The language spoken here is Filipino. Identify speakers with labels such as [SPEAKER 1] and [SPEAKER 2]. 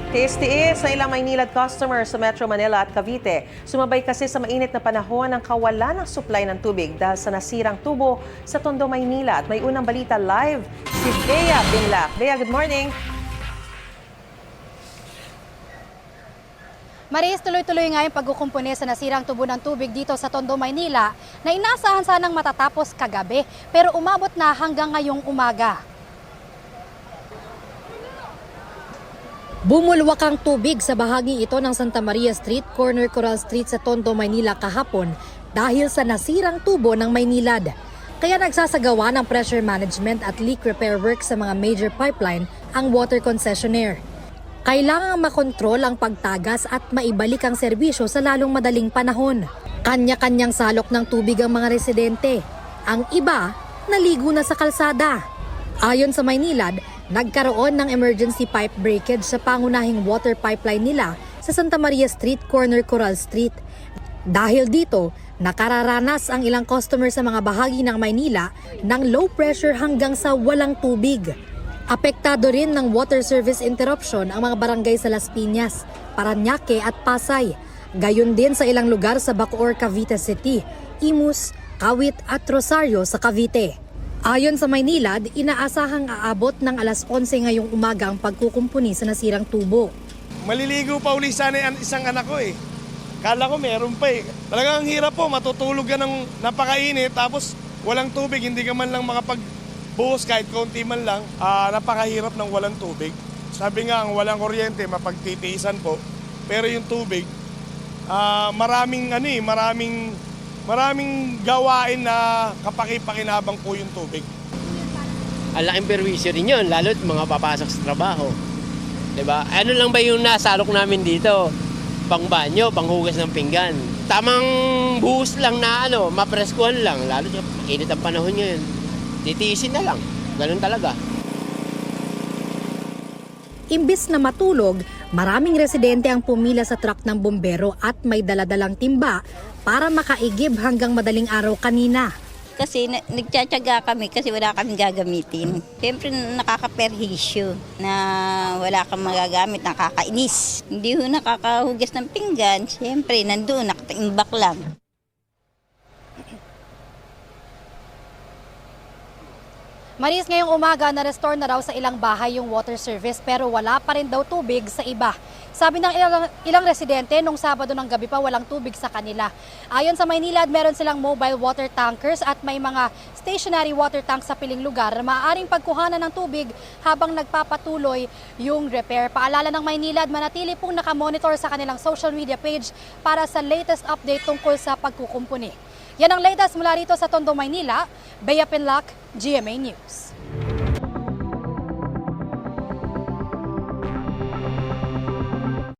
[SPEAKER 1] Tiis-tiis sa ilang Maynilad customers sa Metro Manila at Cavite. Sumabay kasi sa mainit na panahon ang kawalan ng supply ng tubig dahil sa nasirang tubo sa Tondo, Maynila. At may unang balita live si Bea Binlac. Bea, good morning.
[SPEAKER 2] Maris, tuloy-tuloy nga yung pagkukumpuni sa nasirang tubo ng tubig dito sa Tondo, Maynila na inasahan sanang matatapos kagabi pero umabot na hanggang ngayong umaga. Bumulwak ang tubig sa bahaging ito ng Santa Maria Street, corner Coral Street sa Tondo, Maynila kahapon dahil sa nasirang tubo ng Maynilad. Kaya nagsasagawa ng pressure management at leak repair work sa mga major pipeline ang water concessionaire. Kailangang makontrol ang pagtagas at maibalik ang serbisyo sa lalong madaling panahon. Kanya-kanyang salok ng tubig ang mga residente. Ang iba, naligo na sa kalsada. Ayon sa Maynilad, nagkaroon ng emergency pipe breakage sa pangunahing water pipeline nila sa Santa Maria Street, corner Coral Street. Dahil dito, nakararanas ang ilang customer sa mga bahagi ng Maynila ng low pressure hanggang sa walang tubig. Apektado rin ng water service interruption ang mga barangay sa Las Piñas, Parañaque at Pasay. Gayon din sa ilang lugar sa Bacoor, Cavite City, Imus, Kawit at Rosario sa Cavite. Ayon sa Maynilad, inaasahang aabot ng alas 11 ngayong umaga ang pagkukumpuni sa nasirang tubo.
[SPEAKER 3] Maliligo pa uli sana ang isang anak ko eh. Kala ko meron pa eh. Talagang ang hirap po, matutulog ka ng napakainit tapos walang tubig, hindi ka man lang makapagbuhos kahit konti man lang. Napakahirap ng walang tubig. Sabi nga, ang walang kuryente, mapagtitiisan po. Pero yung tubig, maraming gawain na kapaki-pakinabang po yung tubig.
[SPEAKER 4] Ang laking perwisyo rin yun, lalo't mga papasok sa trabaho. Diba? Ano lang ba yung nasalok namin dito? Pangbanyo, panghugas ng pinggan. Tamang buhos lang na mapreskuhan lang, lalo't init ang panahon ngayon. Titiisin na lang, ganun talaga.
[SPEAKER 2] Imbis na matulog, maraming residente ang pumila sa truck ng bombero at may daladalang timba para makaigib hanggang madaling araw kanina.
[SPEAKER 5] Kasi nagtsatsaga kami kasi wala kaming gagamitin. Siyempre nakaka-perhisyo na wala kang magagamit, nakakainis. Hindi ho nakakahugas ng pinggan, siyempre nandoon, nakatimbak lang.
[SPEAKER 2] Maris, ngayong umaga na-restore na raw sa ilang bahay yung water service pero wala pa rin daw tubig sa iba. Sabi ng ilang residente, nung Sabado ng gabi pa walang tubig sa kanila. Ayon sa Maynilad, meron silang mobile water tankers at may mga stationary water tank sa piling lugar na maaaring pagkuhanan ng tubig habang nagpapatuloy yung repair. Paalala ng Maynilad, manatili pong nakamonitor sa kanilang social media page para sa latest update tungkol sa pagkukumpuni. Yan ang latest mula rito sa Tondo, Maynila. Bea Binlac, GMA News.